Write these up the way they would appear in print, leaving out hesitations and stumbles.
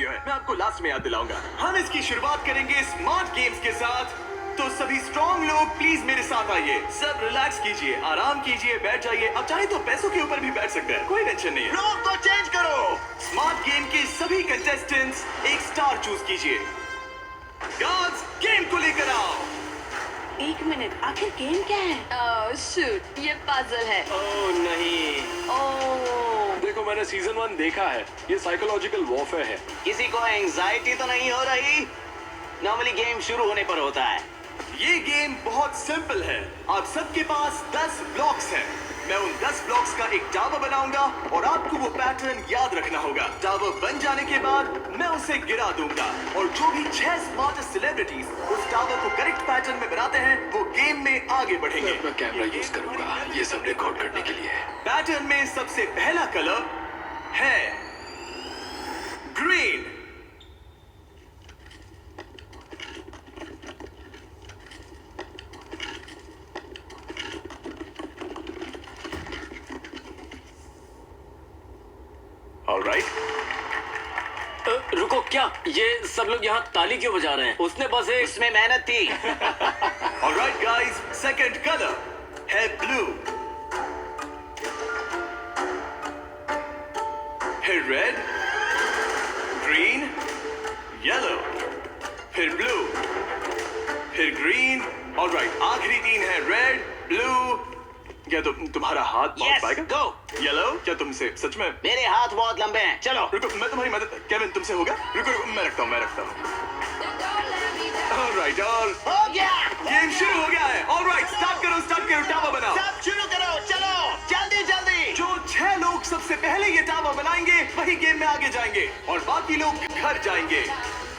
मैं आपको लास्ट में याद दिलाऊंगा। हम इसकी शुरुआत करेंगे स्मार्ट गेम्स के साथ। तो सभी स्ट्रॉन्ग लोग प्लीज मेरे साथ आइए। सब रिलैक्स कीजिए, आराम कीजिए, बैठ जाइए। अब चाहे तो पैसों के ऊपर भी बैठ सकते हैं, कोई टेंशन नहीं है। लोग तो चेंज करो। स्मार्ट गेम के सभी कंटेस्टेंट्स एक स्टार चूज कीजिए। गार्ड्स, गेम को लेकर आओ। एक मिनट, आखिर गेम क्या है? शूट, ये पजल है। ओह नहीं। देखो मैंने सीजन 1 देखा है, ये साइकोलॉजिकल वॉरफेयर है। किसी को एंजाइटी तो नहीं हो रही? नॉर्मली गेम शुरू होने पर होता है। ये गेम बहुत सिंपल है। आप सबके पास 10 ब्लॉक्स हैं। मैं उन 10 ब्लॉक्स का एक टावर बनाऊंगा और आपको वो पैटर्न याद रखना होगा। टावर बन जाने के बाद मैं उसे गिरा दूंगा और जो भी 6 स्मार्टेस्ट सेलिब्रिटीज उस टावर को करेक्ट पैटर्न में बनाते हैं वो गेम में आगे बढ़ेंगे। मैं अपना कैमरा यूज करूंगा ये सब रिकॉर्ड करने के लिए। पैटर्न में सबसे पहला कलर है ग्रीन। ऑलराइट। रुको, क्या ये सब लोग यहाँ ताली क्यों बजा रहे हैं? उसने बस एक इसमें मेहनत थी। ऑलराइट गाइस, सेकंड कलर है ब्लू। फिर रेड, ग्रीन, येलो, फिर ब्लू, फिर ग्रीन। ऑलराइट, आखिरी 3 है रेड, ब्लू। क्या तुम्हारा हाथ पहुंच Yes, पाएगा? go. येलो, क्या तुमसे सच में? मेरे हाथ बहुत लंबे हैं, चलो। रुको, मैं तुम्हारी मदद। केविन, तुमसे होगा? रुको, मैं रखता हूँ। ऑलराइट, और हो गया। गेम शुरू हो गया है। ऑलराइट, स्टार्ट करो, टावर बनाओ। सब शुरू करो, चलो जल्दी जल्दी। जो 6 लोग सबसे पहले ये टावर बनाएंगे वही गेम में आगे जाएंगे और बाकी लोग घर जाएंगे।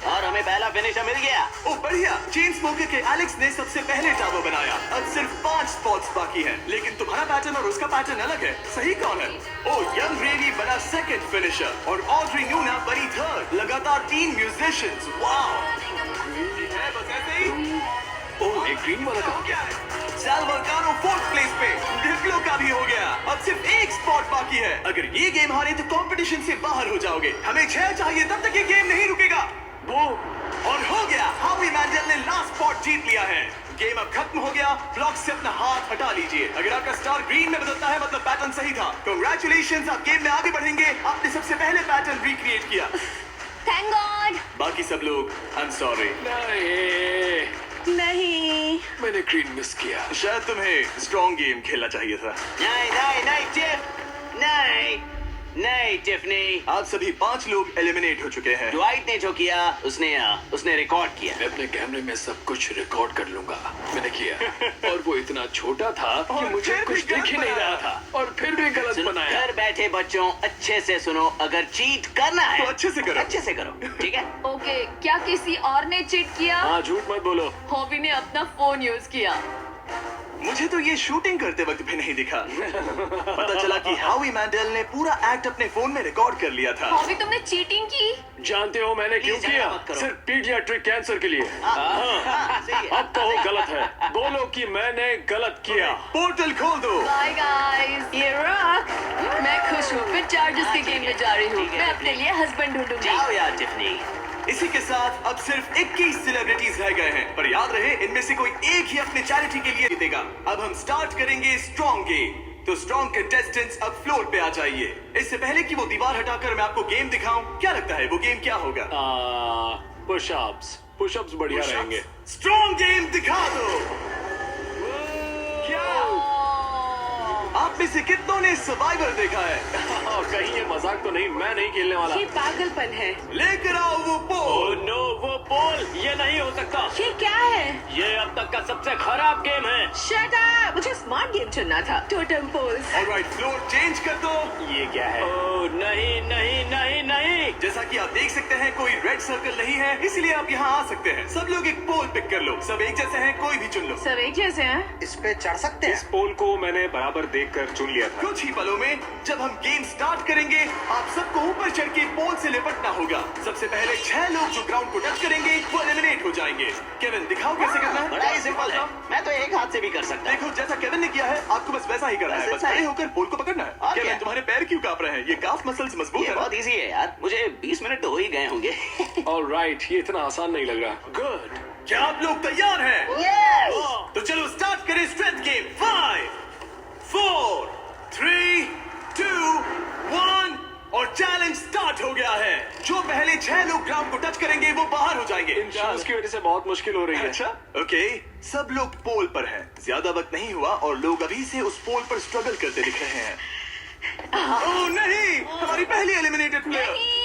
और हमें पहला फिनिशर मिल गया। ओ बढ़िया, चेन स्मोकर के एलेक्स ने सबसे पहले टावर बनाया। अब सिर्फ 5 स्पॉट्स बाकी हैं, लेकिन तुम्हारा पैटर्न और उसका पैटर्न अलग है। सही कौन है? ओ यंग रेनी बना सेकंड फिनिशर और ऑड्री न्यूना बनी थर्ड। लगातार 3 म्यूजिशियंस। वाओ, है बस ऐसे ही। ओह, एक ग्रीन वाला कहाँ गया? सैल वोल्कानो 4th प्लेस पे। डिप्लो का भी हो गया। अब सिर्फ एक स्पॉट बाकी है। अगर ये गेम हारे तो कंपटीशन से बाहर हो जाओगे। हमें 6 चाहिए, तब तक ये गेम नहीं रुकेगा। वो और हो गया, हावी मैंडल ने लास्ट स्पॉट जीत लिया है। गेम अब खत्म हो गया। ब्लॉक से अपना हाथ हटा लीजिए। अगर आपका स्टार ग्रीन में बदलता है मतलब पैटर्न सही था। कांग्रेचुलेशंस, आप गेम में आगे बढ़ेंगे। आपने सबसे पहले पैटर्न रिक्रिएट किया। Thank God. बाकी सब लोग आई एम सॉरी। नहीं, मैंने ग्रीन मिस किया। शायद तुम्हें स्ट्रॉन्ग गेम खेलना चाहिए था। नहीं नहीं नहीं टिफ, नहीं नहीं टिफनी। आप सभी 5 लोग एलिमिनेट हो चुके हैं। ड्वाइट ने जो किया उसने रिकॉर्ड किया। मैं अपने कैमरे में सब कुछ रिकॉर्ड कर लूंगा। मैंने किया और वो इतना छोटा था कि और मुझे फिर कुछ भी दिख ही गलत नहीं रहा बनाया। था और फिर भी गलत बनाया। घर बैठे बच्चों, अच्छे से सुनो। अगर चीट करना है तो अच्छे से करो। अच्छे से करो, ठीक है? ओके, क्या किसी और ने चीट किया? हाँ, झूठ मत बोलो। हॉबी ने अपना फोन यूज किया। मुझे तो ये शूटिंग करते वक्त भी नहीं दिखा। पता चला कि हावी मैंडल ने पूरा एक्ट अपने फोन में रिकॉर्ड कर लिया था। हॉबी, तुमने चीटिंग की? जानते हो मैंने क्यों Please, किया? मत करो। सिर्फ पीडियाट्रिक कैंसर के लिए। सही है। अब कहो गलत है, बोलो कि मैंने गलत किया। पोर्टल खोल दो। Bye guys. ये रॉक। मैं खुश हूँ, फिर चार्जेस के ठीक गेम है, में जा रही हूँ। ठीक है, मैं ठीक अपने है। लिए हस्बैंड ढूंढूंगी। जाओ यार टिफनी। इसी के साथ अब सिर्फ 21 सेलिब्रिटीज रह गए हैं, पर याद रहे इनमें से कोई एक ही अपने चैरिटी के लिए जीतेगा। अब हम स्टार्ट करेंगे स्ट्रॉन्ग गेम। तो स्ट्रॉन्ग कंटेस्टेंट्स अब फ्लोर पे आ जाइए। इससे पहले कि वो दीवार हटाकर मैं आपको गेम दिखाऊं, क्या लगता है वो गेम क्या होगा? पुशअप्स। पुशअप्स बढ़िया रहेंगे। स्ट्रॉन्ग गेम दिखा दो। क्या आप में से कितनों ने सर्वाइवर देखा है? कहीं ये मजाक तो नहीं, मैं नहीं खेलने वाला। ये पागलपन है। लेकर आओ वो ओह पोल। नो, वो पोल, ये नहीं हो सकता। ये क्या है? ये अब तक का सबसे खराब गेम है। Shut up! मुझे स्मार्ट गेम चुनना था। Totem poles. Alright, floor change कर दो। ये क्या है? ओह नहीं नहीं नहीं नहीं। जैसा कि आप देख सकते हैं कोई रेड सर्कल नहीं है, इसलिए आप यहाँ आ सकते हैं। सब लोग एक पोल पिक कर लो। सब एक जैसे हैं, कोई भी चुन लो। सब एक जैसे हैं? इस पे चढ़ सकते इस पोल को मैंने बराबर देखकर चुन लिया था। कुछ ही पलों में जब हम गेम स्टार्ट करेंगे, आप सबको ऊपर चढ़ के पोल से लिपटना होगा। सबसे पहले 6 लोग जो ग्राउंड को टच करेंगे करेंगे वो एलिमिनेट हो जाएंगे। केविन दिखाओ कैसे करना है। बड़ा ही सिंपल है, मैं तो एक हाथ से भी कर सकता हूँ। देखो जैसा केविन ने किया है आपको बस वैसा ही करना है। बस खड़े होकर पोल को पकड़ना है। और केविन क्या? तुम्हारे पैर क्यों कांप रहे हैं? ये काफ मसल्स मजबूत ये है ना? बहुत इजी है यार, मुझे 20 मिनट तो हो ही गए होंगे। ऑलराइट, ये इतना आसान नहीं लग रहा। गुड। क्या आप लोग तैयार हैं? Yes! तो चलो स्टार्ट करें स्ट्रेंथ गेम। 5 4 3 2 1 और चैलेंज स्टार्ट हो गया है। जो पहले 6 लोग ग्राउंड को टच करेंगे वो बाहर हो जाएंगे। इन शूज की वजह से बहुत मुश्किल हो रही है। अच्छा ओके, सब लोग पोल पर हैं। ज्यादा वक्त नहीं हुआ और लोग अभी से उस पोल पर स्ट्रगल करते दिख रहे हैं। ओह नहीं, हमारी पहली एलिमिनेटेड प्लेयर।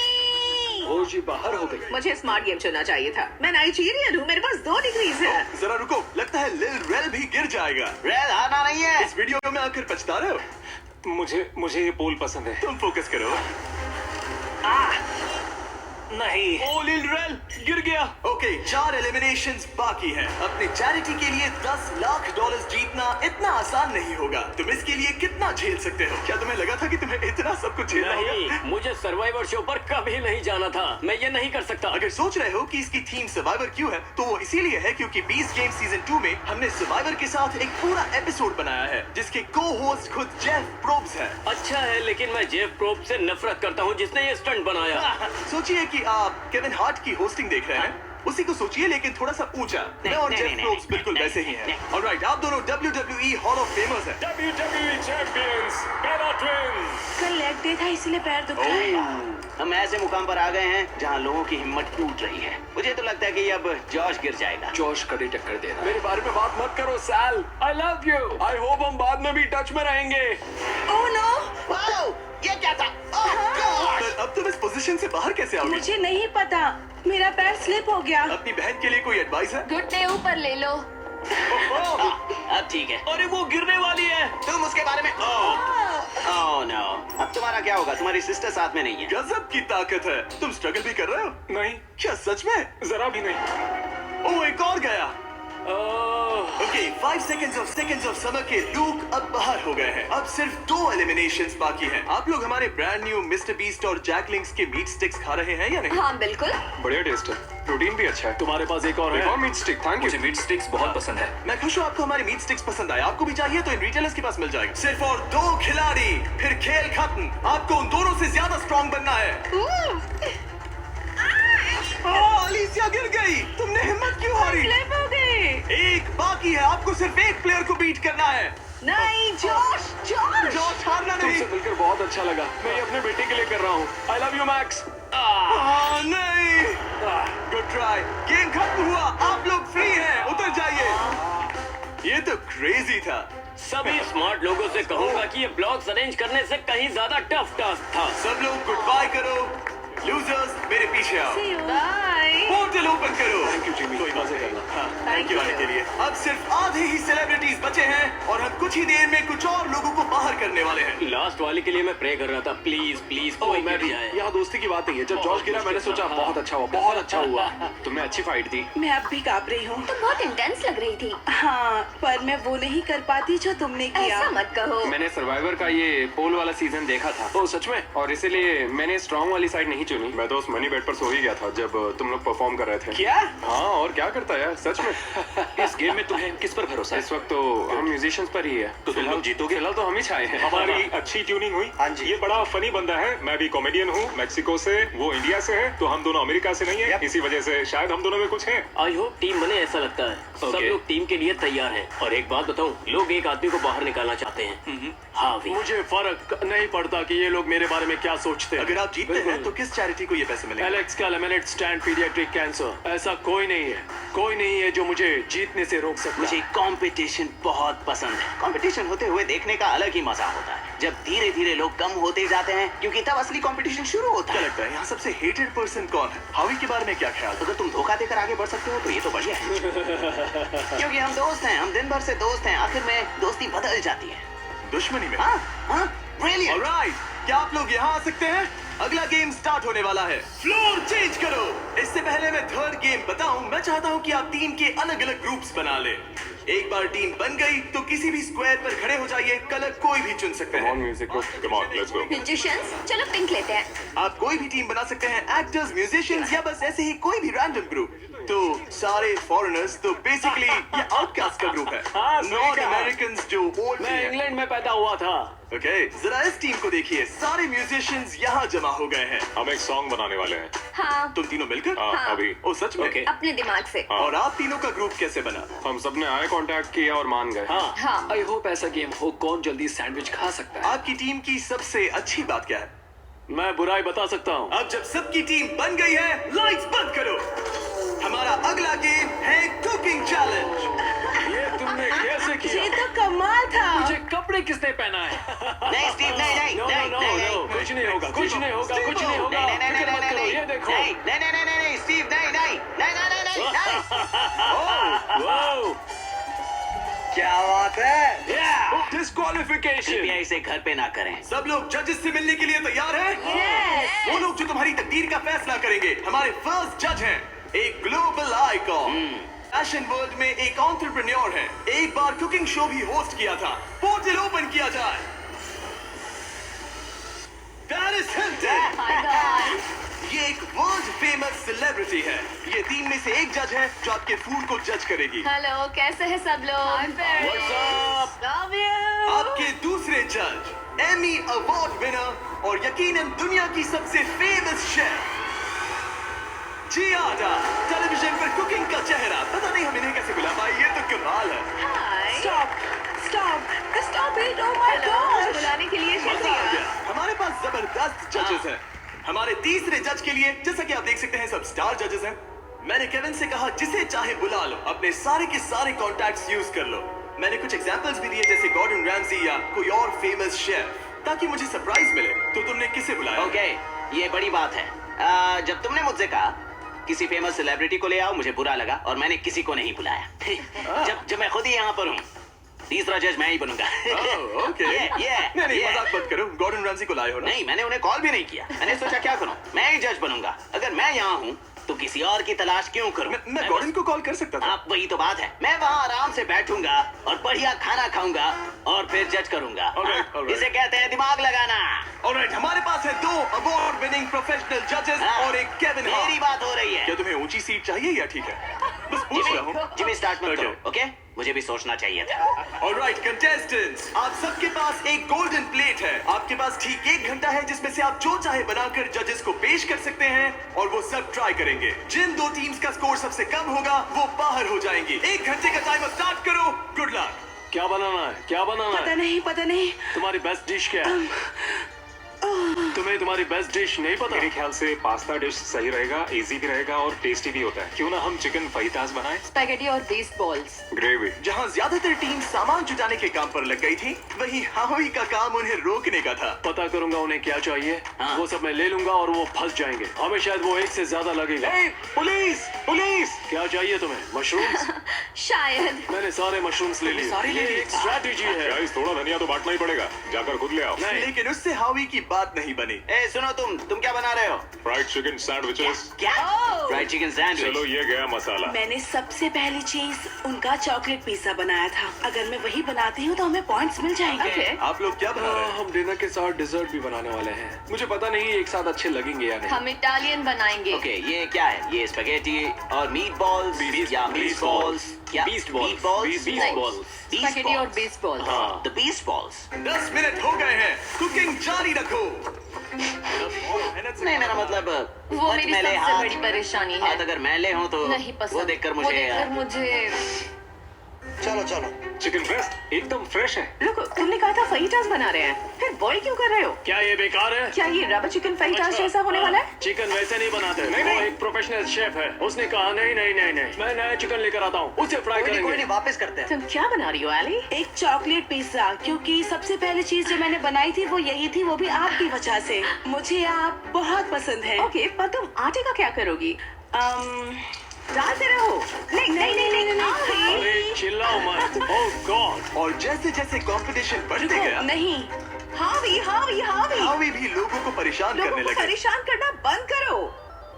वो जी बाहर हो गई। मुझे स्मार्ट गेम चुनना चाहिए था। मैं नाइजीरियन हूँ, मेरे पास 2 डिग्रीज है। जरा रुको, लगता है लिल रेल भी गिर जाएगा। रेल हारना नहीं है। इस वीडियो में आकर पछता रहे हो। मुझे ये पोल पसंद है। तुम फोकस करो। नहीं, ओ लिल रेल गिर गया। ओके, 4 एलिमिनेशंस बाकी हैं। अपने चैरिटी के लिए $10 लाख जीतना इतना आसान नहीं होगा। तुम इसके लिए कितना झेल सकते हो? क्या तुम्हें लगा था कि तुम्हें इतना सब कुछ झेलना होगा? नहीं, मुझे सर्वाइवर शो पर कभी नहीं जाना था। मैं ये नहीं कर सकता। अगर सोच रहे हो कि इसकी थीम सर्वाइवर क्यों है, तो वो इसीलिए है क्योंकि बीस्ट गेम सीजन 2 में हमने सर्वाइवर के साथ एक पूरा एपिसोड बनाया है जिसके को होस्ट खुद जेफ प्रोब्स है। अच्छा है, लेकिन मैं जेफ प्रोब से नफरत करता हूँ जिसने ये स्टंट बनाया। सोचिए कि आप केविन हार्ट की होस्टिंग देख रहे हैं, उसी को सोचिए लेकिन थोड़ा सा ऊंचा। मैं और नहीं, जेफ नहीं, प्रोब्स नहीं, बिल्कुल नहीं, वैसे ही नहीं, हैं। ऑलराइट, आप दोनों WWE हॉल ऑफ फेमर्स हैं। WWE चैंपियंस बेला ट्विन्स। कल लेग डे था इसलिए पैर दुख रहा है। हम ऐसे मुकाम पर आ गए हैं जहाँ लोगों की हिम्मत टूट रही है। मुझे तो लगता है कि अब जॉश गिर जाएगा। जॉश कड़ी टक्कर दे रहा है। मेरे बारे में बात मत करो Sal. I love you. I hope हम बाद में भी टच में रहेंगे। ओह नो, वाओ, ये क्या था? ओह गॉड! पर अब तुम इस पोजीशन से बाहर कैसे आओगे? मुझे नहीं पता, मेरा पैर स्लिप हो गया। अपनी बहन के लिए कोई एडवाइस है? घुटने ऊपर ले लो। अब ठीक है। अरे वो गिरने वाली है। तुम उसके बारे में ओह नो, अब तुम्हारा क्या होगा? तुम्हारी सिस्टर साथ में नहीं है। गजब की ताकत है। तुम स्ट्रगल भी कर रहे हो? नहीं, क्या सच में? जरा भी नहीं। ओह, एक और गया। ओके, 5 सेकंड्स ऑफ समर के लूक अब बाहर हो गए हैं। अब सिर्फ 2 एलिमिनेशंस बाकी हैं। आप लोग हमारे ब्रांड न्यू मिस्टर बीस्ट और जैकलिंग्स के मीट स्टिक्स खा रहे हैं या नहीं? हाँ बिल्कुल। बढ़िया टेस्ट है, प्रोटीन भी अच्छा है। तुम्हारे पास एक और एक है। और मीट स्टिक। Thank you. मुझे मीट स्टिक्स बहुत पसंद है। मैं खुश हूँ आपको हमारे मीट स्टिक्स पसंद आए। आपको भी चाहिए तो इन रिटेलर्स के पास मिल जाएगा। सिर्फ और 2 खिलाड़ी, फिर खेल खत्म। आपको उन दोनों से ज्यादा स्ट्रॉन्ग बनना है। अलीसिया गिर गई। तुमने हिम्मत क्यों हारी? स्लिप हो गई। एक बाकी है, आपको सिर्फ एक प्लेयर को बीट करना है। नहीं जॉश, जॉश। जॉर्ज हारना नहीं। तुमसे मिलकर बहुत अच्छा लगा। मैं ये अपने बेटे के लिए कर रहा हूँ। आई लव यू मैक्स। नहीं, गुड ट्राई। गेम खत्म हुआ, आप लोग फ्री हैं, उतर जाइए। ये तो क्रेजी था। सभी स्मार्ट लोगों से कहूंगा कि ये ब्लॉग्स अरेंज करने से कहीं ज्यादा टफ टास्क था। सब लोग गुड बाय करो। लूजर्स मेरे पीछे आओ। बाय। पोर्टल ओपन करो। Thank you Jimmy. कोई बात नहीं। हाँ, थैंक यू you. आने के लिए। अब सिर्फ आधे ही सेलिब्रिटीज बचे हैं और हम कुछ ही देर में कुछ और लोगों को बाहर करने वाले हैं। लास्ट वाले के लिए मैं प्रे कर रहा था, प्लीज प्लीज कोई मैं गिर भी। जाए। यहाँ दोस्ती की बात नहीं है। जब जॉश गिरा मैंने सोचा बहुत अच्छा हुआ, बहुत अच्छा हुआ। तुमने अच्छी फाइट दी। मैं अब भी कांप रही हूँ। तुम बहुत इंटेंस लग रही थी। हाँ, पर मैं वो नहीं कर पाती जो तुमने किया। ऐसा मत कहो। मैंने सर्वाइवर का ये पोल वाला सीजन देखा था। ओ सच में? और इसीलिए मैंने स्ट्रॉन्ग वाली साइड नहीं चुनी। मैं तो उस मनी बेड पर सो ही गया था जब तुम लोग परफॉर्म कर रहे थे। क्या? हाँ, और क्या करता यार, सच में। इस गेम में तुम्हें किस पर भरोसा है? इस वक्त तो हम म्यूजिशियंस पर ही है। तो तुम लोग जीतोगे? फिलहाल तो हम ही छाए हैं। हमारी अच्छी ट्यूनिंग हुई। हाँ जी। ये बड़ा फनी बंदा है। मैं भी कॉमेडियन हूँ, मैक्सिको से, वो इंडिया से है, तो हम दोनों अमेरिका से नहीं है। इसी वजह से शायद हम दोनों में कुछ है। आई होप टीम बने, ऐसा लगता है। सब Okay. लोग टीम के लिए तैयार हैं। और एक बात बताऊं, लोग एक आदमी को बाहर निकालना चाहते हैं। हावी। मुझे फर्क नहीं पड़ता कि ये लोग मेरे बारे में क्या सोचते हैं। अगर आप जीतते हैं तो किस चैरिटी को ये पैसे मिलेंगे? एलेक्स का लेमिनेट स्टैंड पीडियाट्रिक कैंसर। ऐसा कोई नहीं है जो मुझे जीतने से रोक सकता। मुझे कंपटीशन बहुत पसंद है। कंपटीशन होते हुए देखने का अलग ही मजा होता है। जब धीरे धीरे लोग कम होते जाते हैं, क्योंकि तब असली कंपटीशन शुरू होता क्या है। लगता है यहाँ सबसे हेटेड पर्सन कौन है? हावी के बारे में क्या ख्याल? अगर तुम धोखा देकर आगे बढ़ सकते हो तो ये तो बढ़िया है। क्योंकि हम दोस्त हैं, हम दिन भर से दोस्त हैं। आखिर में दोस्ती बदल जाती है। दुश्मनी में। हाँ हाँ, ब्रिलियंट। ऑलराइट, क्या आप लोग यहाँ आ सकते हैं? अगला गेम स्टार्ट होने वाला है। फ्लोर चेंज करो। इससे पहले मैं थर्ड गेम बताऊं, मैं चाहता हूं कि आप टीम के अलग अलग ग्रुप्स बना लें। एक बार टीम बन गई तो किसी भी स्क्वायर पर खड़े हो जाइए। कलर कोई भी चुन सकते ऑन हैं। म्यूजिक को। Come on, let's go. Musicians, चलो पिंक लेते हैं। आप कोई भी टीम बना सकते हैं, एक्टर्स, म्यूजिशियंस या बस ऐसे ही कोई भी रैंडम ग्रुप। तो सारे फॉरेनर्स, तो बेसिकली ये आउटकास्ट का ग्रुप है। हाँ, सही नॉन कहा। अमेरिकन जो ओल्ड मैं इंग्लैंड में पैदा हुआ था। ओके, जरा इस टीम को देखिए, सारे म्यूजिशियंस यहाँ जमा हो गए हैं। हम एक सॉन्ग बनाने वाले हैं। हाँ, तुम तीनों मिलकर? हाँ, हाँ। अभी ओ सच में? Okay. अपने दिमाग से। और आप तीनों का ग्रुप कैसे बना? हम सबने आई कांटेक्ट किया और मान गए। हाँ हाँ। आई होप ऐसा गेम हो कौन जल्दी सैंडविच खा सकता है। आपकी टीम की सबसे अच्छी बात क्या है? मैं बुराई बता सकता हूँ। अब जब सबकी टीम बन गई है, लाइट्स बंद करो। हमारा अगला गेम है कुकिंग चैलेंज। ये तुमने कैसे किया? ये तो कमाल था। मुझे कपड़े किसने पहना है? नहीं स्टीव, नहीं नहीं नो नहीं नो नहीं नो, नहीं कुछ नहीं होगा, कुछ नहीं होगा, कुछ नहीं होगा। नहीं नहीं नहीं फिक्र मत नहीं करो, नहीं ये देखो। नहीं नहीं नहीं नहीं नहीं स्टीव, नहीं नहीं नहीं नहीं नहीं नहीं वाओ, क्या बात है? डिस्क्वालिफिकेशन। कृपया इसे घर पे ना करें। सब लोग जजेस से मिलने के लिए तैयार हैं? वो लोग जो तुम्हारी तकदीर का फैसला करेंगे हमारे फर्स्ट जज हैं, एक ग्लोबल आइकॉन, फैशन वर्ल्ड में एक एंटरप्रेन्योर है, एक बार कुकिंग शो भी होस्ट किया था। पोर्टल ओपन किया जाए। Paris Hilton. My God. ये एक वर्ल्ड फेमस सेलिब्रिटी है। ये टीम में से एक जज है जो आपके फूड को जज करेगी। हेलो, कैसे हैं सब लोग? Love you. आपके दूसरे जज, एमी अवार्ड विनर और यकीनन दुनिया की सबसे फेमस शेफ जियाडा, टेलीविजन पर कुकिंग का चेहरा। पता नहीं हम इन्हें कैसे बुला पाए, ये तो कमाल है। Hi. Stop. Stop it. Oh my gosh. बुलाने के लिए मजा आ शुक्रिया। गया। हमारे पास जबरदस्त जजेस हैं। हमारे तीसरे जज के लिए, जैसा कि आप देख सकते हैं, सब स्टार जजेस हैं। मैंने केविन से कहा जिसे चाहे बुला लो, अपने सारे के सारे कॉन्टैक्ट्स यूज कर लो। मैंने कुछ एग्जांपल्स भी दिए, जैसे गॉर्डन रैमजी या कोई और फेमस शेफ, ताकि मुझे सरप्राइज मिले। तो तुमने किसे बुलाया? ओके, ये बड़ी बात है। जब तुमने मुझसे कहा किसी फेमस सेलिब्रिटी को ले आओ, मुझे बुरा लगा और मैंने किसी को नहीं बुलाया। जब मैं खुद ही यहाँ पर हूँ, तीसरा जज मैं ही बनूंगा। ओके। नहीं, मजाक मत करो। गॉर्डन रैमजी को लाए हो ना? नहीं, मैंने उन्हें कॉल भी नहीं किया। मैंने सोचा क्या करूं, मैं ही जज बनूंगा। अगर मैं यहाँ हूँ तो किसी और की तलाश क्यों करूं? मैं गॉर्डन को कॉल कर सकता था। आप, वही तो बात है। मैं वहाँ आराम से बैठूंगा और बढ़िया खाना खाऊंगा और फिर जज करूंगा। Alright. इसे कहते हैं दिमाग लगाना। ऑलराइट, हमारे पास है 2 अवार्ड विनिंग प्रोफेशनल जजेस हाँ, और एक केविन हार्ट। मेरी बात हो रही है। क्या तुम्हें ऊंची सीट चाहिए या ठीक है? बस पूछ रहा हूँ। जिमी स्टार्ट मत Okay. करो, ओके? मुझे भी सोचना चाहिए था। ऑलराइट कंटेस्टेंट्स, आप सबके पास एक गोल्डन प्लेट है। आपके पास ठीक 1 घंटा है जिसमें से आप जो चाहे बनाकर जजेस को पेश कर सकते हैं और वो सब ट्राई करेंगे। जिन 2 टीम्स का स्कोर सबसे कम होगा वो बाहर हो जाएंगी। 1 घंटे का टाइमर स्टार्ट करो। Good luck. क्या बनाना है? क्या बनाना है? पता नहीं। तुम्हारी बेस्ट डिश क्या है? तुम्हें तुम्हारी बेस्ट डिश नहीं पता? मेरे ख्याल से पास्ता डिश सही रहेगा, इजी भी रहेगा और टेस्टी भी होता है। क्यों ना हम चिकन फाइटास बनाएं? स्पैगेटी और बेस बॉल्स। ग्रेवी। जहाँ ज्यादातर टीम सामान जुटाने के काम पर लग गई थी, वहीं हावी का काम उन्हें रोकने का था। पता करूंगा उन्हें क्या चाहिए। हाँ। वो सब मैं ले लूंगा और वो फंस जाएंगे। हमें शायद वो 1 से ज्यादा लगेगा। Police police. क्या चाहिए तुम्हें? मशरूम्स? शायद। मैंने सारे मशरूम्स ले लिए। सारे ले ये लिए? एक स्ट्रैटेजी है। गाइस, थोड़ा धनिया तो बांटना ही पड़ेगा। जाकर खुद ले आओ। नहीं। लेकिन उससे हावी की बात नहीं बनी। ए, सुनो, तुम क्या बना रहे हो? Fried chicken sandwiches. क्या? Oh! Fried chicken sandwich. चलो, ये गया मसाला। मैंने सबसे पहली चीज उनका चॉकलेट पिज्जा बनाया था। अगर मैं वही बनाती हूँ तो हमें पॉइंट्स मिल जाएंगे। Okay. आप लोग क्या बना रहे हैं? हम डिनर के साथ डिजर्ट भी बनाने वाले हैं। मुझे पता नहीं एक साथ अच्छे लगेंगे या नहीं। हम इटालियन बनाएंगे। ओके, ये क्या है? ये स्पैगेटी और मीट बॉल्स या मीट बॉल्स या Beast balls. Meat balls? Beast balls. Spaghetti और बेस बॉल्स। हाँ। The beast balls. 10 मिनट हो गए हैं। कुकिंग जारी रखो। नहीं, मेरा मतलब वो मत मेरी मैले सबसे हाथ। बड़ी परेशानी है। हाथ अगर मैले हों तो नहीं पसंद। वो देखकर वो मुझे देखकर मुझे चलो चिकन ब्रेस्ट एकदम फ्रेश है। रुको, तुमने कहा था फहीटास बना रहे हैं, फिर बॉईल क्यों कर रहे हो? क्या ये बेकार है? क्या ये रबर चिकन फहीटास जैसा होने वाला है? चिकन वैसे नहीं बनाते। वो एक प्रोफेशनल शेफ है। उसने कहा नहीं नहीं नहीं नहीं, मैं नया चिकन लेकर आता हूँ, उसे फ्राई करेंगे। वापस करते हैं। तुम क्या बना रही हो एली? एक चॉकलेट पिज्जा, क्योंकि सबसे पहली चीज जो मैंने बनाई थी वो यही थी, वो भी आपकी वजह से। मुझे आप बहुत पसंद है। ओके, पर तुम आटे का क्या करोगी? डालते रहो। नहीं नहीं नहीं नहीं नहीं अरे चिल्लाओ मत। ओह गॉड। और जैसे जैसे कंपटीशन बढ़ते गया, नहीं। हावी हावी हावी हावी भी लोगों को परेशान लोगों करने को लगे। परेशान करना बंद करो।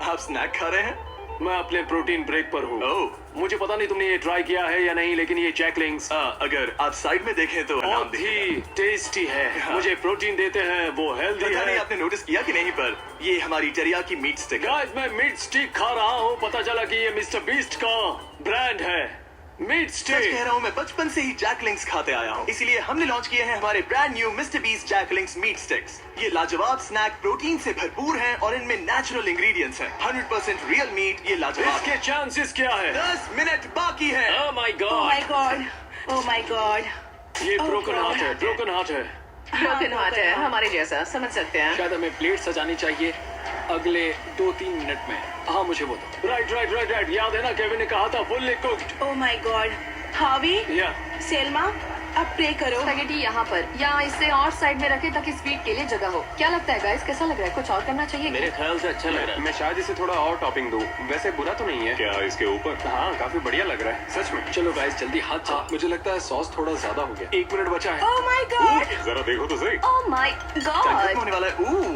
आप स्नैक खा रहे हैं? मैं अपने प्रोटीन ब्रेक पर हूँ। ओह। मुझे पता नहीं तुमने ये ट्राई किया है या नहीं, लेकिन ये जैकलिंग्स अगर आप साइड में देखें तो नाम बहुत दिखेगा। ही टेस्टी है। मुझे प्रोटीन देते हैं, वो हेल्दी पता नहीं है। आपने नोटिस किया कि नहीं, पर ये हमारी टेरियाकी मीट स्टिक है। गाइस, मैं मीट स्टिक खा रहा हूँ। पता चला कि ये मिस्टर बीस्ट का ब्रांड है, मीट सच कह स्टिक। रहा हूँ, मैं बचपन से ही जैकलिंग्स खाते आया हूँ, इसीलिए हमने लॉन्च किए हैं हमारे brand new mister beast Jack Links meat sticks. ये लाजवाब स्नैक प्रोटीन से भरपूर हैं और इनमें नेचुरल इंग्रेडिएंट्स हैं। 100% रियल मीट। ये लाजवाब इसके चांसेस क्या है? 10 मिनट बाकी है। Oh my Oh God. my god. Oh my god. ये Oh ब्रोकन God. हार्ट है, ब्रोकन हार्ट है। ब्रोकन हार्ट है हमारे जैसा, समझ सकते हैं। शायद हमें प्लेट सजानी चाहिए अगले 2-3 मिनट में। हाँ, मुझे वो दो। राइट राइट राइट राइट, याद है ना केविन ने कहा था fully cooked. Oh my god. हावी, या सेल्मा, अब प्ले करो। स्पैगेटी यहाँ पर या इसे और साइड में रखें ताकि स्वीट के लिए जगह हो। क्या लगता है गाइस, कैसा लग रहा है? कुछ और करना चाहिए? मेरे ख्याल से अच्छा लग रहा है। मैं शायद इसे थोड़ा और टॉपिंग दूं। वैसे बुरा तो नहीं है। क्या इसके ऊपर? हाँ, काफी बढ़िया लग रहा है सच में। चलो गाइस, जल्दी हाथ चला। मुझे लगता है सॉस थोड़ा ज्यादा हो गया। 1 मिनट बचा है। Oh my god. जरा देखो तो सही। ओह माय क्या गॉड। होने वाला है?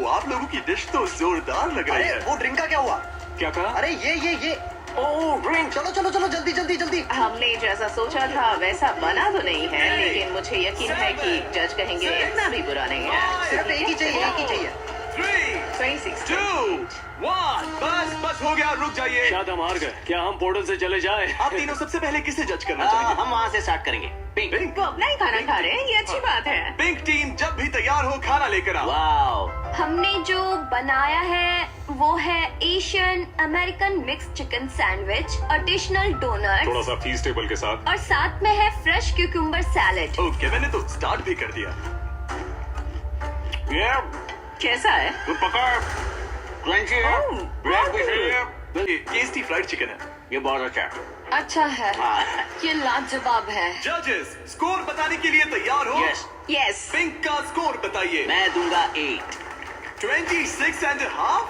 आप लोगों की डिश तो जोरदार लग रही है। वो ड्रिंक का क्या हुआ? क्या कहा? अरे ये ओह ड्रिंक। चलो चलो चलो जल्दी जल्दी जल्दी। हमने जैसा सोचा था वैसा बना तो नहीं है, लेकिन मुझे यकीन है कि जज कहेंगे इतना भी बुरा नहीं है। सिर्फ एक ही चाहिए, एक ही चाहिए। 3, 26। 2, 1, बस हो गया, रुक जाइए। शायद हम हार गए। क्या हम पोर्टल से चले जाएं? आप तीनों सबसे पहले किसे जज करना चाहेंगे? हम वहाँ से स्टार्ट करेंगे। पिंक। पिंक। वो अपना ही खाना खा रहे हैं, ये अच्छी बात है। पिंक टीम जब भी तैयार हो खाना लेकर आओ। वाओ। हमने जो बनाया है वो है Asian American mix chicken sandwich, additional doughnuts थोड़ा सा फीस्टेबल के साथ। और साथ में है फ्रेश क्यूकम्बर सैलेड। ओके, मैंने तो स्टार्ट भी कर दिया। ये कैसा है? तो पका क्रंची है, ब्रेड भी सही है। ये टेस्टी फ्राइड चिकन है। ये बहुत अच्छा है। अच्छा है, ये लाजवाब है। जजेस, स्कोर बताने के लिए तैयार हो? यस। यस। पिंक का स्कोर बताइए। मैं दूंगा 8। 26.5।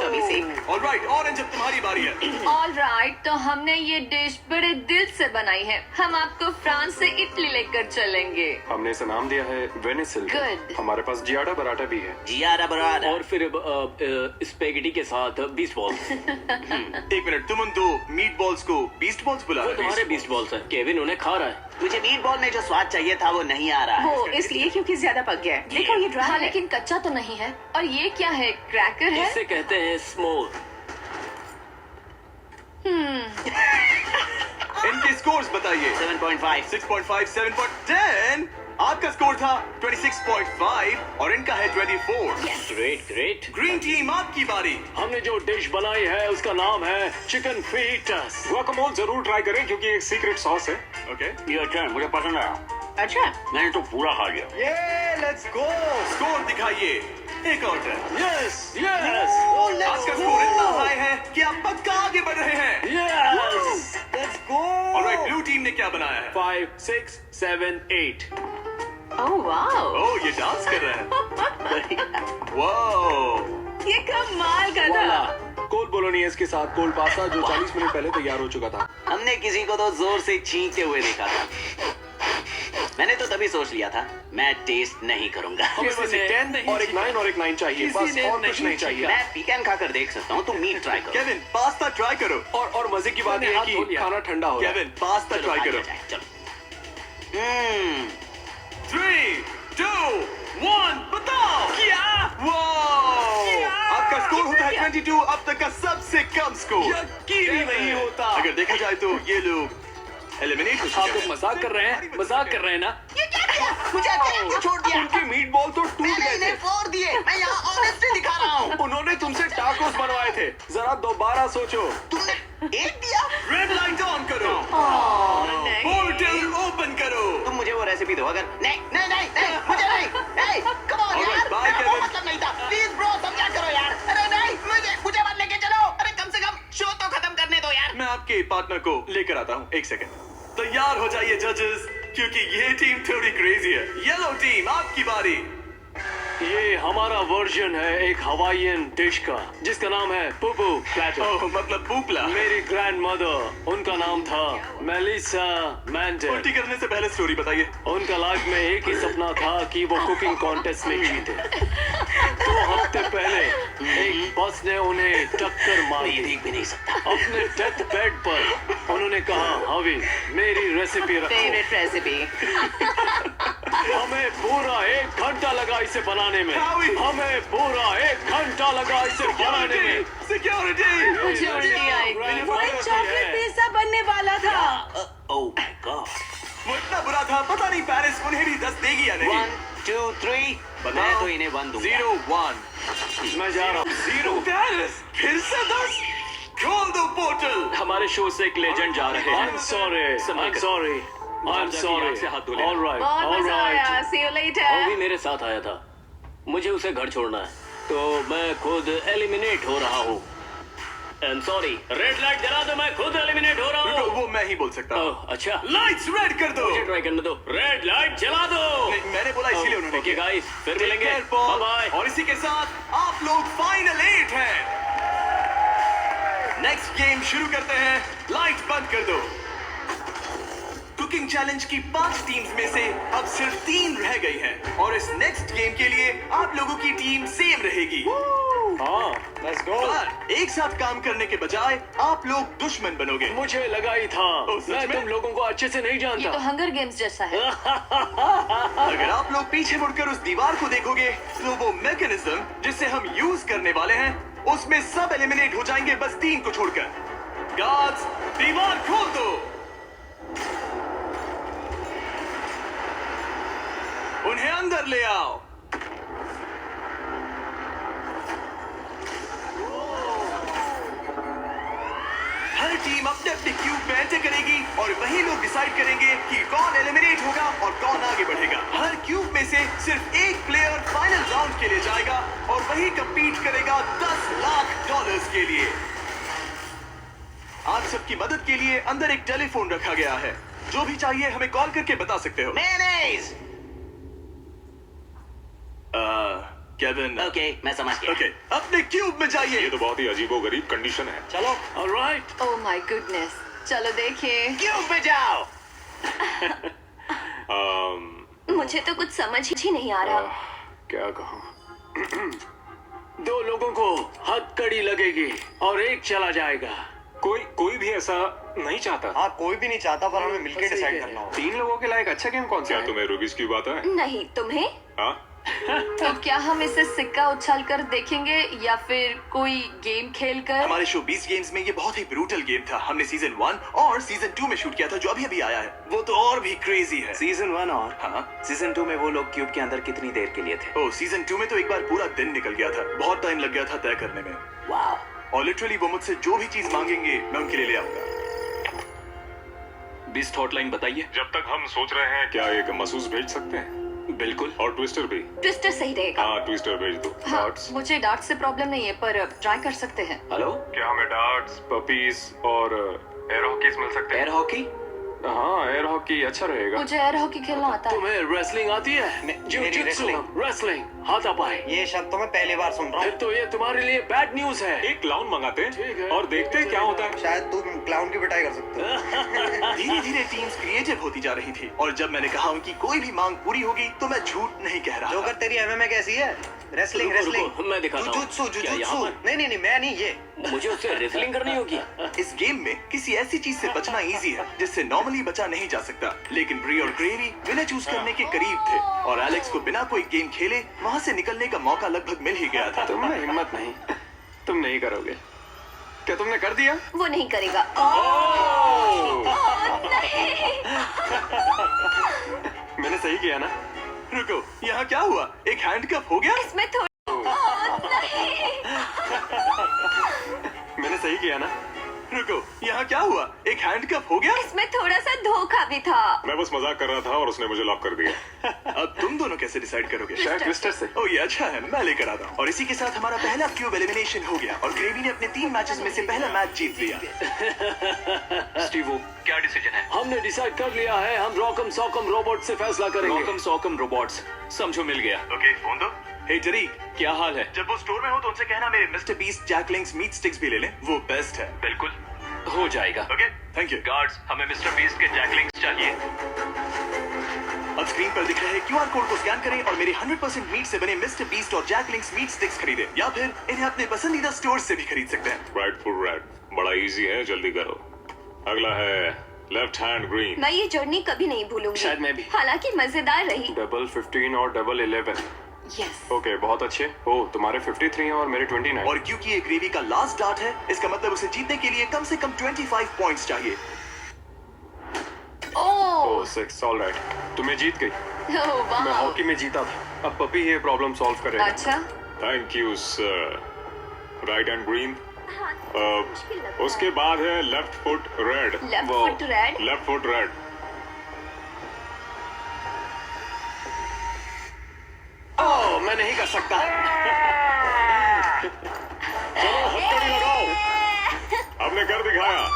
अभी से। ऑलराइट, ऑरेंज अब तुम्हारी बारी है। ऑल राइट, तो हमने ये डिश बड़े दिल से बनाई है। हम आपको फ्रांस से इटली लेकर चलेंगे। हमने इसे नाम दिया है वेनिसिल। Good. हमारे पास जियाडा बराटा भी है। जियारा बरारा। और फिर स्पेगेटी के साथ बीस्ट बॉल्स। 1 मिनट, तुम उन 2 मीट बॉल्स को बीस्ट बॉल्स बुला वो रहे तुम्हारे बीस्ट बॉल्स हैं। केविन उन्हें खा रहा है। तुझे मीट बॉल में जो स्वाद चाहिए था वो नहीं आ रहा है। वो इसलिए क्योंकि ज्यादा पक गया है। देखो ये ड्राई हाँ, है। लेकिन कच्चा तो नहीं है। और ये क्या है? क्रैकर है? इसे कहते हैं स्मोक। इनके स्कोर्स बताइए। 7.5। 6.5, 7.10। आपका स्कोर था 26.5 और इनका है 24। Great great. ग्रीन टीम आपकी बारी। हमने जो डिश बनाई है उसका नाम है चिकन फीटस। गुआकामोल जरूर ट्राई करें क्योंकि एक सीक्रेट सॉस है। ओके, ये अच्छा है, मुझे पसंद आया। अच्छा, मैंने तो पूरा खा लिया। ये लेट्स गो। स्कोर दिखाइए। एक और टर्न। यस यस आपका स्कोर इतना हाई है कि आप पक्का आगे बढ़ रहे हैं। Yes. Let's go. Alright, blue team ने क्या बनाया है? 5, 6, 7, 8। ओह वाओ, ओह, ये डांस कर रहा है। वाओ, ये कमाल का था। कोल्ड बोलोनियस के साथ कोल्ड पास्ता जो 40 मिनट पहले तैयार हो चुका था। हमने किसी को तो जोर से छींकते हुए देखा था। मैंने तो तभी सोच लिया था मैं टेस्ट नहीं करूंगा। हमें बस एक 10 और एक 9 और एक 9 चाहिए, बस और कुछ नहीं चाहिए। मैं पीकन खाकर देख सकता हूँ, तुम मीट ट्राई करो। केविन, पास्ता ट्राई करो। और मजे की बात मैंने यह हाथ है धो कि लिया। खाना ठंडा हो रहा है। केविन, पास्ता ट्राई करो। चलो। 3, 2, 1, बताओ। क्या? वाओ, आपका स्कोर होता है 22, अब तक का सबसे कम स्कोर। यकीन ही नहीं होता। अगर देखा जाए तो ये लोग एलिमिनेट हो आप चुके लोग हैं। मजाक कर रहे हैं? मजाक कर रहे हैं ना? मुझे अकेले क्यों छोड़ दिया? उनके मीट बॉल तो टूट मैंने गए थे। इन्हें फोड़ दिए। मैं यहाँ ऑनेस्टी दिखा रहा हूँ। उन्होंने तुमसे टाकोस बनवाए थे। जरा दोबारा सोचो। तुमने एक दिया। रेड लाइट ऑन करो। पोर्टल ओपन करो। तुम मुझे वो रेसिपी दो। अगर नहीं नहीं नहीं नहीं मुझे नहीं। Hey, come on Alright, यार। bye, मेरा वो Kevin. मतलब नहीं था। Please bro, समझा करो यार। अरे नहीं, मुझे मत लेके चलो। अरे कम से कम शो तो खत्म करने दो यार। मैं आपके पार्टनर को लेकर आता हूँ। 1 सेकंड। तैयार हो जाइए जजेस, क्योंकि ये टीम थोड़ी क्रेजी है। येलो टीम आपकी बारी। ये हमारा वर्जन है एक हवाईयन डिश का जिसका नाम है पुपू प्लेटर। ओह मतलब पूपला। मेरी ग्रैंड मदर, उनका नाम था मेलिसा मैंडल। उल्टी करने से पहले स्टोरी बताइए। उनका लाइफ में एक ही सपना था कि वो कुकिंग कॉन्टेस्ट में जीते। 2 हफ्ते पहले एक बस ने उन्हें टक्कर मारी। मैं देख भी नहीं सकता। अपने डेथ बेड पर उन्होंने कहा, हवी मेरी रेसिपी रखो। Favourite recipe. हमें पूरा 1 घंटा लगा इसे बनाने में। हावी। हमें पूरा 1 घंटा लगा इसे बनाने में। सिक्योरिटी। मुझे उल्टी आई। वो एक चॉकलेट पिज्जा बनने वाला था। Oh my God. वो इतना बुरा था, पता नहीं पेरिस उन्हें भी 10 देगी या नहीं। 1 2 3 मैं तो इन्हें 1 दूंगा। 0 1 मैं जा रहा हूँ। 0 पेरिस फिर से 10। खोल दो पोर्टल। हमारे शो से एक लेजेंड जा रहे हैं। I'm sorry. I'm sorry. I'm sorry. से हाथ धो ले। All right. बहुत All मजा right. आया। See you वो later. भी मेरे साथ आया था। मुझे उसे घर छोड़ना है, तो मैं खुद एलिमिनेट हो रहा हूँ। I'm sorry. रेड लाइट जला दो, मैं खुद एलिमिनेट हो रहा रुको, हूँ। वो मैं ही बोल सकता हूँ। ओह, अच्छा। लाइट्स रेड कर दो। मुझे ट्राई करने दो। रेड लाइट जला दो। नहीं, मैंने बोला इसीलिए उन्होंने ओके किया। गाइस, फिर Take मिलेंगे। care, Paul। Bye bye. और इसी के साथ आप लोग फाइनल 8 हैं। नेक्स्ट गेम शुरू करते हैं। लाइट बंद कर दो। कुकिंग चैलेंज की 5 टीम्स में से अब सिर्फ 3 रह गई हैं और इस नेक्स्ट गेम के लिए आप लोगों की टीम सेम रहेगी। हाँ, let's go. पर एक साथ काम करने के बजाय आप लोग दुश्मन बनोगे। मुझे लगा ही था। ओह, सच मैं में? तुम लोगों को अच्छे से नहीं ये तो जानता। हंगर गेम्स जैसा है। अगर आप लोग पीछे मुड़कर उस दीवार को देखोगे तो वो मैकेनिज्म जिसे हम यूज करने वाले हैं उसमें सब एलिमिनेट हो जाएंगे, बस 3 को छोड़कर। गार्ड्स, दीवार खोल दो। उन्हें अंदर ले आओ। हर टीम अपने अपने क्यूब में एंटर करेगी और वही लोग डिसाइड करेंगे कि कौन एलिमिनेट होगा और कौन आगे बढ़ेगा। हर क्यूब में से सिर्फ एक प्लेयर फाइनल राउंड के लिए जाएगा और वही compete करेगा $10 लाख के लिए। आप सबकी मदद के लिए अंदर एक टेलीफोन रखा गया है। जो भी चाहिए हमें कॉल करके बता सकते हो। मेयोनेज़। केविन। ओके, मैं समझ गया। ओके, अपने क्यूब में जाइए। ये तो बहुत ही अजीबोगरीब कंडीशन है। चलो। All right. Oh my goodness, चलो देखिए। क्यूब में जाओ। मुझे तो कुछ समझ ही नहीं आ रहा। क्या कहूँ? 2 लोगों को हथकड़ी लगेगी और एक चला जाएगा। कोई भी ऐसा नहीं चाहता। हाँ, कोई भी नहीं चाहता, पर हमें मिलकर डिसाइड करना होगा। 3 लोगों के लायक अच्छा गेम कौन सा क्या है? तुम्हें रूबिक्स क्यूब आता है? नहीं, तुम्हें? हाँ? तो क्या हम इसे सिक्का उछाल कर देखेंगे या फिर कोई गेम खेल कर? हमारे शो 20 गेम्स में ये बहुत ही ब्रूटल गेम था। हमने सीजन 1 और सीजन 2 में शूट किया था, जो अभी अभी आया है। वो तो और भी क्रेजी है। सीजन 1 और हाँ, सीजन 2 में वो लोग क्यूब के अंदर कितनी देर के लिए थे? ओ सीजन 2 में तो एक बार पूरा दिन निकल गया था। बहुत टाइम लग गया था तय करने में। वाह। और लिटरली वो मुझसे जो भी चीज मांगेंगे मैं उनके लिए ले आऊंगा। बिस्ट हॉटलाइन बताइए। जब तक हम सोच रहे हैं क्या एक महसूस भेज सकते हैं? बिल्कुल। और ट्विस्टर भी। ट्विस्टर सही रहेगा। हाँ, ट्विस्टर भेज दो। हाँ, डार्ट्स। मुझे डार्ट से प्रॉब्लम नहीं है, पर ट्राई कर सकते हैं। हेलो, क्या हमें डार्ट्स, पपीज और एयर हॉकीज मिल सकते हैं? Air hockey? हाँ, एयर हॉकी अच्छा रहेगा। मुझे एयर हॉकी खेलना आता है। तुम्हें रेसलिंग आती है? मेरी रेसलिंग हाथापाई। ये शब्द तो मैं पहली बार सुन रहा फिर हूँ। तो ये तुम्हारे लिए बैड न्यूज है। एक क्लाउन मंगाते ठीक है। हैं और देखते हैं क्या होता है। शायद तुम क्लाउन की पिटाई कर सकते हो। धीरे धीरे टीम्स क्रिएटिव होती जा रही थी और जब मैंने कहा उनकी कोई भी मांग पूरी होगी तो मैं झूठ नहीं कह रहा जोकर, था। तेरी एमएमए कैसी है? रेसलिंग रुको, रेसलिंग रुको, मैं दिखाता हूँ। जुजुत्सु क्या यहाँ जुजुत्सु। पर? नहीं, मैं नहीं, ये मुझे उससे रेसलिंग करनी होगी। इस गेम में किसी ऐसी चीज से बचना इजी है जिससे नॉर्मली बचा नहीं जा सकता, लेकिन ब्री और ग्रेवी विनर चूज करने के करीब थे और एलेक्स को बिना कोई गेम खेले वहां से निकलने का मौका लगभग मिल ही गया था। तुम में हिम्मत नहीं, तुम नहीं करोगे। क्या तुमने कर दिया? वो नहीं करेगा। मैंने सही किया ना? रुको, यहाँ क्या हुआ? एक हैंडकप हो गया? इसमें थोड़ा मैंने सही किया ना? रुको, यहाँ क्या हुआ? एक हैंडकप हो गया? इसमें थोड़ा सा धोखा भी था। मैं बस मजाक कर रहा था और उसने मुझे लॉक कर दिया। अब तुम दोनों कैसे डिसाइड करोगे? शायद ट्विस्टर से। ओ ये अच्छा है, मैं लेकर आता हूँ। और इसी के साथ हमारा पहला क्यूब एलिमिनेशन हो गया और ग्रेवी ने अपने 3 मैचेस में से पहला मैच जीत लिया। स्टीवो, क्या डिसीजन है? हमने डिसाइड कर लिया है, हम रॉकम सॉकम रोबोट से फैसला करेंगे। रॉकम सॉकम रोबोट्स, समझो मिल गया। ओके, फोन दो। हे जरीक, क्या हाल है? जब वो स्टोर में हो तो उनसे कहना मेरे mister beast Jack Links meat sticks भी ले लें, वो बेस्ट है। बिल्कुल हो जाएगा। Okay, thank you. गार्ड्स, हमें मिस्टर बीस्ट के जैकलिंग्स चाहिए। अब स्क्रीन पर दिख रहे QR कोड को स्कैन करें और मेरे 100% मीट से बने मिस्टर बीस्ट और जैकलिंग्स मीट स्टिक्स खरीदें, या फिर इन्हें अपने पसंदीदा स्टोर से भी खरीद सकते हैं। राइट फुट रेड, बड़ा इजी है, जल्दी करो। अगला है लेफ्ट हैंड ग्रीन। मैं ये जर्नी कभी नहीं भूलूंगी। शायद मैं भी। हालांकि मजेदार रही। डबल 15 और डबल 11। यस। ओके, बहुत अच्छे। ओह, तुम्हारे 53 हैं और मेरे 29। और क्योंकि ये ग्रेवी का लास्ट डार्ट है, इसका मतलब उसे जीतने के लिए कम से कम 25 पॉइंट्स चाहिए। ओह 6, ऑलराइट। तुम्हें जीत गई। वाह। मैं हॉकी में जीता था। अब पपी ये प्रॉब्लम सॉल्व करेगा। अच्छा। Thank you sir. Right hand green. मुश्किल लगता है। उसके बाद है left foot red. Left foot red. Left foot red. Oh, मैं नहीं कर सकता। चलो हथकड़ी लगाओ। हमने कर दिखाया।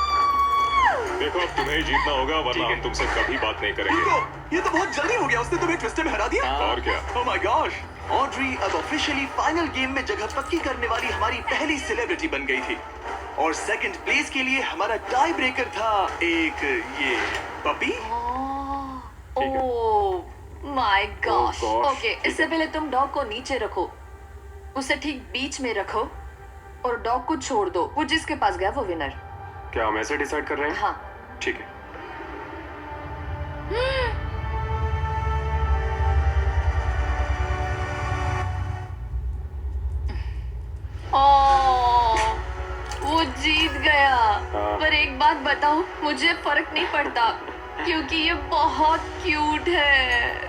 देखो अब तुम्हें ही जीतना होगा, वरना हम तुमसे कभी बात नहीं करेंगे। रुको, ये तो बहुत जल्दी हो गया, उसने तुम्हें ट्विस्टर में हरा दिया। और क्या? ओह माय गॉश, ऑड्री अब ऑफिशियली फाइनल गेम में जगह पक्की करने वाली हमारी पहली सेलिब्रिटी बन गई थी। और सेकंड प्लेस के लिए हमारा टाई ब्रेकर था एक ये puppy. Oh my gosh. gosh. Okay, इससे पहले तुम डॉग को नीचे रखो, उसे ठीक बीच में रखो और डॉग को छोड़ दो। वो जिसके पास गया वो विनर। क्या हम ऐसे डिसाइड कर रहे हैं? हाँ। ठीक है। ओह, वो जीत गया। हाँ। पर एक बात बताऊं, मुझे फर्क नहीं पड़ता क्योंकि ये बहुत क्यूट है।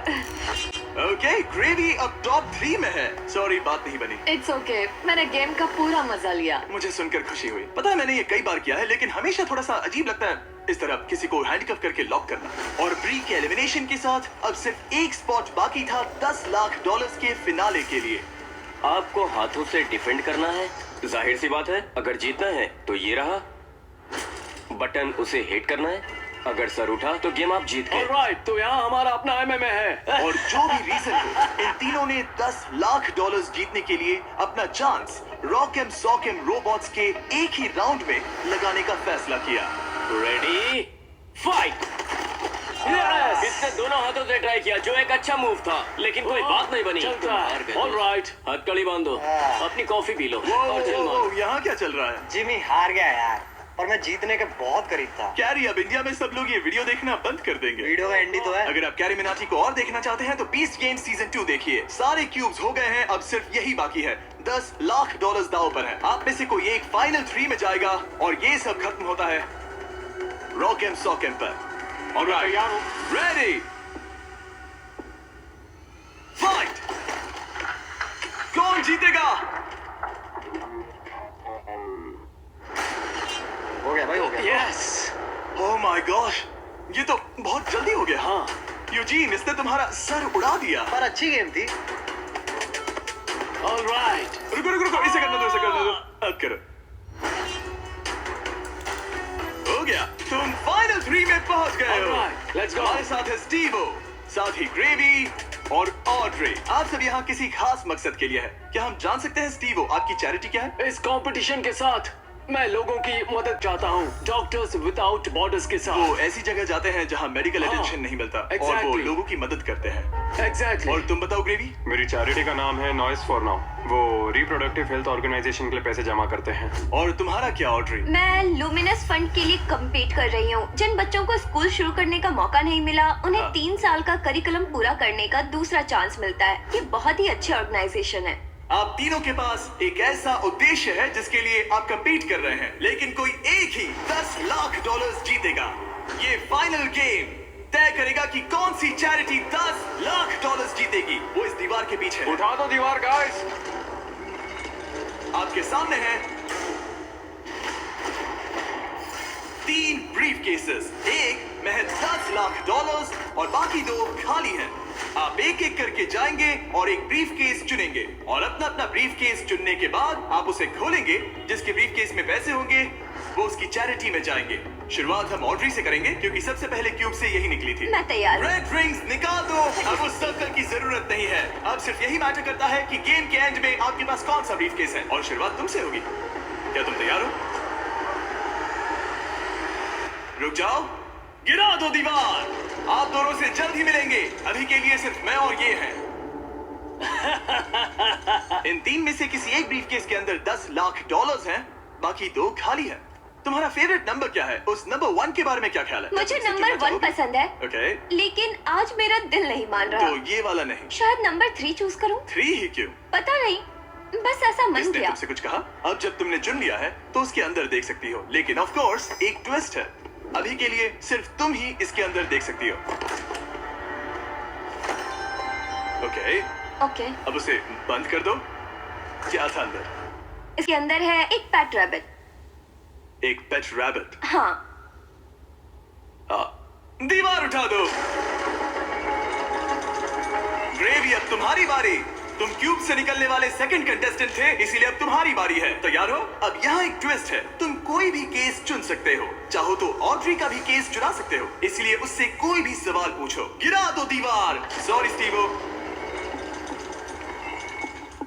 ओके, ग्रेवी अब टॉप 3 में है। सॉरी, बात नहीं बनी। इट्स ओके, मैंने गेम का पूरा मजा लिया। मुझे सुनकर खुशी हुई। पता है मैंने ये कई बार किया है, लेकिन हमेशा थोड़ा सा अजीब लगता है इस तरह किसी को हैंडकफ करके लॉक करना। और ब्री के एलिमिनेशन के साथ अब सिर्फ एक स्पॉट बाकी था $10 लाख के फिनाले के लिए। आपको हाथों से डिफेंड करना है। जाहिर सी बात है, अगर जीतना है तो ये रहा बटन, उसे हिट करना है। अगर सर उठा तो गेम आप जीत गए। ऑलराइट, तो यहाँ हमारा अपना MMA है। और जो भी रीजन हो, इन तीनों ने $10 लाख जीतने के लिए अपना चांस रॉकएम सॉकएम रोबोट्स के एक ही राउंड में लगाने का फैसला किया। Ready, fight. Yes! इसने दोनों हाथों से ट्राई किया, जो एक अच्छा मूव था, लेकिन कोई बात नहीं बनी। चलता है। हार गए। ऑलराइट। हथकड़ी बांधो, अपनी कॉफी पी लो और चिल मारो। वो यहाँ क्या चल रहा है? जिमी हार गया यार, और मैं जीतने के बहुत करीब था। कैरी, अब इंडिया में सब लोग ये वीडियो देखना बंद कर देंगे। वीडियो का एंड ही तो है। अगर आप कैरी मिनाटी को और देखना चाहते हैं तो बीस्ट गेम सीजन 2 देखिए। सारे क्यूब्स हो गए हैं, अब सिर्फ यही बाकी है। $10 लाख दांव पर है। आप में से कोई एक फाइनल 3 में जाएगा और ये सब खत्म होता है रॉकएम सॉकएम पर। Alright, ready, fight. कौन जीतेगा? हो गया भाई, हो गया। यस। ओह माय गॉश, ये तो बहुत जल्दी हो गया। हाँ। यूजीन, इसने तुम्हारा सर उड़ा दिया। पर अच्छी गेम थी। ऑलराइट। रुको रुको रुको, इसे करने दो, इसे करने दो। अब करो। हो गया, तुम फाइनल 3 में पहुंच गए हो। Alright, let's go. हमारे साथ है स्टीवो, साथ ही ग्रेवी और ऑड्रे। आप सब यहाँ किसी खास मकसद के लिए है। क्या हम जान सकते हैं स्टीवो, आपकी चैरिटी क्या है? इस कंपटीशन के साथ मैं लोगों की मदद चाहता हूँ, डॉक्टर्स विदाउट बॉर्डर्स के वो साथ। ऐसी जगह जाते हैं जहाँ मेडिकल हाँ, अटेंशन नहीं मिलता, और वो exactly. लोगों की मदद करते हैं। एग्जैक्टली। और तुम बताओ ग्रेवी? मेरी चैरिटी का नाम है नॉइस फॉर नाउ। वो रिप्रोडक्टिव हेल्थ ऑर्गेनाइजेशन के लिए पैसे जमा करते हैं। और तुम्हारा क्या ऑड्रे? मैं लुमिनस फंड के लिए कम्पीट कर रही हूँ। जिन बच्चों को स्कूल शुरू करने का मौका नहीं मिला, उन्हें 3 साल का करिकुलम पूरा करने का दूसरा चांस मिलता है। ये बहुत ही अच्छी ऑर्गेनाइजेशन है। आप तीनों के पास एक ऐसा उद्देश्य है जिसके लिए आप कम्पीट कर रहे हैं, लेकिन कोई एक ही $10 लाख जीतेगा। ये फाइनल गेम तय करेगा कि कौन सी चैरिटी $10 लाख जीतेगी। वो इस दीवार के पीछे है। उठा दो दीवार गाइस। आपके सामने है 3 ब्रीफ केसेस। एक में है $10 लाख और बाकी 2 खाली हैं। आप एक एक करके जाएंगे और एक ब्रीफ केस चुनेंगे, और अपना अपना ब्रीफ केस चुनने के बाद आप उसे खोलेंगे। जिसके ब्रीफ केस में पैसे होंगे वो उसकी चैरिटी में जाएंगे। शुरुआत हम ऑड्री से करेंगे क्योंकि सबसे पहले क्यूब से यही निकली थी। मैं तैयार हूँ। रेड रिंग्स निकाल दो। अब उस सर्कल की जरूरत नहीं है। अब सिर्फ यही मैटर करता है कि गेम के एंड में आपके पास कौन सा ब्रीफकेस है और शुरुआत तुमसे होगी। क्या तुम तैयार हो? रुक जाओ, गिरा दो दीवार। आप दोनों से जल्द ही मिलेंगे। अभी के लिए सिर्फ मैं और ये हैं। इन तीन में से किसी एक ब्रीफकेस के अंदर 10 लाख डॉलर्स हैं, बाकी 2 खाली है। तुम्हारा फेवरेट नंबर क्या है? उस नंबर 1 के बारे में क्या ख्याल है? मुझे नंबर 1 पसंद है। ओके, लेकिन आज मेरा दिल नहीं मान रहा। तो ये वाला नहीं। शायद नंबर 3 चूज करूं। 3 ही क्यों? पता नहीं, बस ऐसा मन इसने किया। तुमसे कुछ कहा? अब जब तुमने चुन लिया है तो उसके अंदर देख सकती हो, लेकिन ऑफ कोर्स एक ट्विस्ट है। अभी के लिए सिर्फ तुम ही इसके अंदर देख सकती हो। ओके। अब उसे बंद कर दो। क्या था अंदर? इसके अंदर है एक पेट रैबिट। एक पेट रैबिट? हाँ। दीवार उठा दो। ग्रेवी, अब तुम्हारी बारी। तुम क्यूब से निकलने वाले सेकंड कंटेस्टेंट थे, इसीलिए अब तुम्हारी बारी है। तैयार हो? अब यहाँ एक ट्विस्ट है। तुम कोई भी केस चुन सकते हो। चाहो तो ऑड्री का भी केस चुरा सकते हो, इसलिए उससे कोई भी सवाल पूछो। गिरा दो दीवार। Sorry Stevo.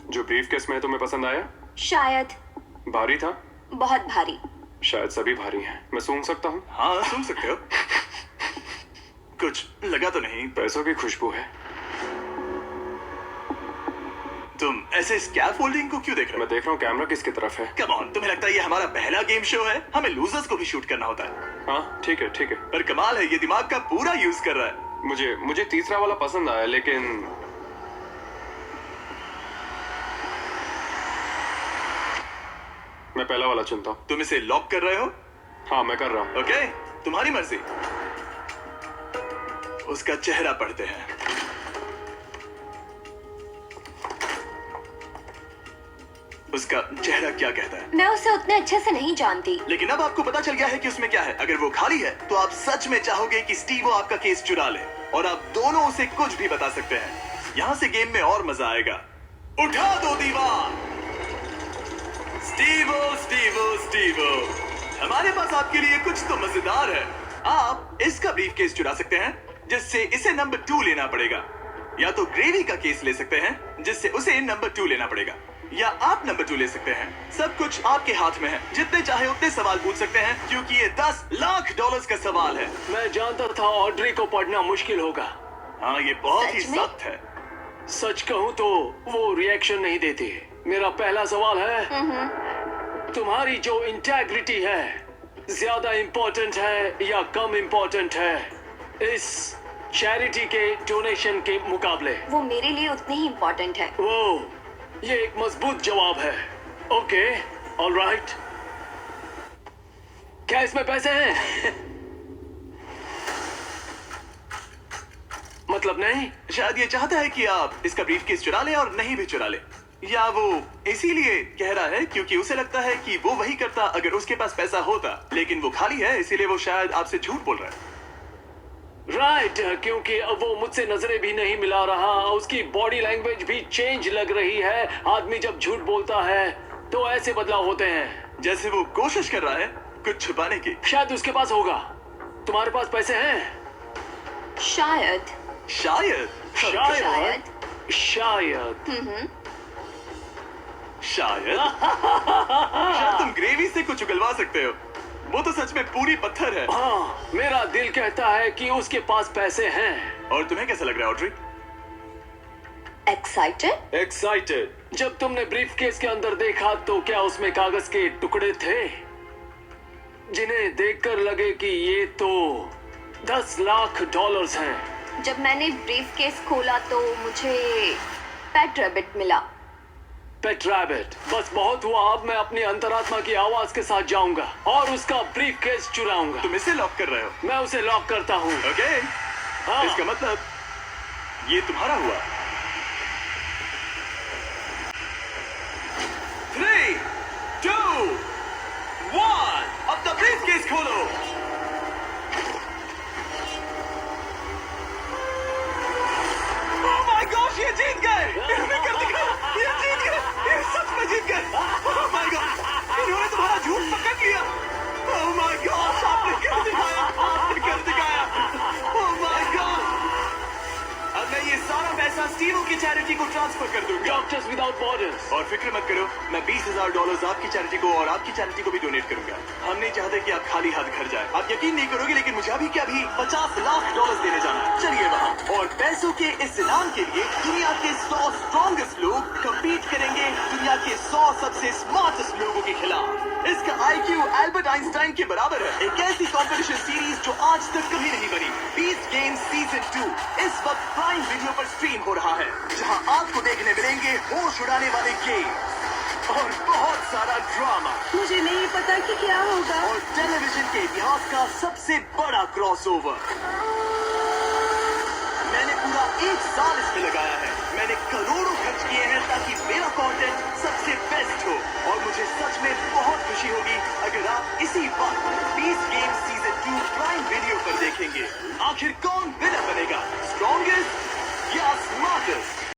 जो ब्रीफकेस में तुम्हें पसंद आया? शायद। भारी था? बहुत भारी। शायद सभी भारी हैं। मैं सूंघ सकता हूँ? हाँ, सूंघ सकते हो। कुछ लगा तो नहीं? पैसों की खुशबू है। तुम ऐसे स्कैफोल्डिंग को क्यों देख रहे हो? मैं देख रहा हूँ कैमरा किसकी तरफ है। कम ऑन, तुम्हें लगता है ये हमारा पहला गेम शो है? हमें लूजर्स को भी शूट करना होता है। हाँ ठीक है ठीक है। पर कमाल है, ये दिमाग का पूरा यूज कर रहा है। मुझे तीसरा वाला पसंद आया, लेकिन मैं पहला वाला चुनता हूँ। तुम इसे लॉक कर रहे हो? हाँ मैं कर रहा हूँ। ओके, तुम्हारी मर्जी। उसका चेहरा पढ़ते हैं। उसका चेहरा क्या कहता है? मैं उसे उतने अच्छे से नहीं जानती। लेकिन अब आपको पता चल गया है कि उसमें क्या है। अगर वो खाली है तो आप सच में चाहोगे कि स्टीवो आपका केस चुरा ले, और आप दोनों उसे कुछ भी बता सकते हैं। यहाँ से गेम में और मजा आएगा। उठा दो दीवार। स्टीवो, स्टीवो, स्टीवो, हमारे पास आपके लिए कुछ तो मजेदार है। आप इसका ब्रीफकेस चुरा सकते हैं, जिससे इसे नंबर 2 लेना पड़ेगा, या तो ग्रेवी का केस ले सकते हैं, जिससे उसे नंबर 2 लेना पड़ेगा, या आप नंबर 2 ले सकते हैं। सब कुछ आपके हाथ में है। जितने चाहे उतने सवाल पूछ सकते हैं, क्योंकि ये 10 लाख डॉलर्स का सवाल है। मैं जानता था ऑड्री को पढ़ना मुश्किल होगा। हाँ, ये बहुत ही सख्त है। सच कहूँ तो वो रिएक्शन नहीं देती। मेरा पहला सवाल है, तुम्हारी जो इंटेग्रिटी है ज्यादा इम्पोर्टेंट है या कम इम्पोर्टेंट है इस चैरिटी के डोनेशन के मुकाबले? वो मेरे लिए उतनी ही इम्पोर्टेंट है। वो, ये एक मजबूत जवाब है। Okay, alright. क्या इसमें पैसे हैं? मतलब नहीं? शायद ये चाहता है कि आप इसका ब्रीफकेस चुरा लें और नहीं भी चुरा लें, या वो इसीलिए कह रहा है क्योंकि उसे लगता है कि वो वही करता अगर उसके पास पैसा होता, लेकिन वो खाली है, इसीलिए वो शायद आपसे झूठ बोल रहा है। राइट, क्योंकि अब वो मुझसे नजरें भी नहीं मिला रहा, उसकी बॉडी लैंग्वेज भी चेंज लग रही है। आदमी जब झूठ बोलता है तो ऐसे बदलाव होते हैं। जैसे वो कोशिश कर रहा है कुछ छुपाने की। शायद उसके पास होगा। तुम्हारे पास पैसे हैं? शायद। शायद। शायद। शायद। शायद। शायद तुम ग्रेवी से कुछ उगलवा सकते हो। वो तो सच में पूरी पत्थर है। हाँ, मेरा दिल कहता है कि उसके पास पैसे हैं। और तुम्हें कैसा लग रहा है ऑड्री? एक्साइटेड? एक्साइटेड। जब तुमने ब्रीफकेस के अंदर देखा तो क्या उसमें कागज के टुकड़े थे जिन्हें देखकर लगे कि ये तो 10 लाख डॉलर्स हैं? जब मैंने ब्रीफकेस खोला तो मुझे पेट रैबिट मिला। पेट रैबिट। बस बहुत हुआ, अब मैं अपनी अंतरात्मा की आवाज के साथ जाऊंगा और उसका ब्रीफकेस चुराऊंगा। तुम इसे लॉक कर रहे हो? मैं उसे लॉक करता हूँ। ओके। हाँ। इसका मतलब ये तुम्हारा हुआ। 3, 2, 1, अपना ब्रीफकेस खोलो। ओह माय गॉड, ये जीत गए। इन्होंने कर दिखाया, ये जीत गए, ये सच में जीत गए। ओह माय गॉड, इन्होंने तुम्हारा झूठ पकड़ लिया। ओह चैरिटी को ट्रांसफर कर दूंगा। Doctors without borders. और फिक्र मत करो, मैं $20,000 आपकी चैरिटी को और आपकी चैरिटी को भी डोनेट करूंगा। हम नहीं चाहते कि आप खाली हाथ घर जाए। आप यकीन नहीं करोगे, लेकिन मुझे अभी के अभी $50 लाख देने जाना है। चलिए वहाँ। और पैसों के इस इनाम के लिए दुनिया के 100 स्ट्रॉन्गेस्ट लोग कम्पीट करेंगे दुनिया के 100 सबसे स्मार्टेस्ट लोगों के खिलाफ। इसका IQ एल्बर्ट आइंस्टाइन के बराबर है। एक ऐसी कंपटीशन सीरीज जो आज तक कभी नहीं बनी। बीस्ट गेम्स सीजन 2 इस वक्त प्राइम वीडियो पर स्ट्रीम हो रहा है, जहां आपको देखने मिलेंगे होश उड़ाने वाले गेम और बहुत सारा ड्रामा मुझे नहीं पता कि क्या होगा। और टेलीविजन के इतिहास का सबसे बड़ा क्रॉसओवर। मैंने पूरा 1 साल इसमें लगाया है। मैंने करोड़ों खर्च किए हैं ताकि मेरा कंटेंट सबसे बेस्ट हो। और मुझे सच में बहुत खुशी होगी अगर आप इसी वक्त beast games season 2 prime video पर देखेंगे। आखिर कौन विनर बनेगा? स्ट्रॉन्गेस्ट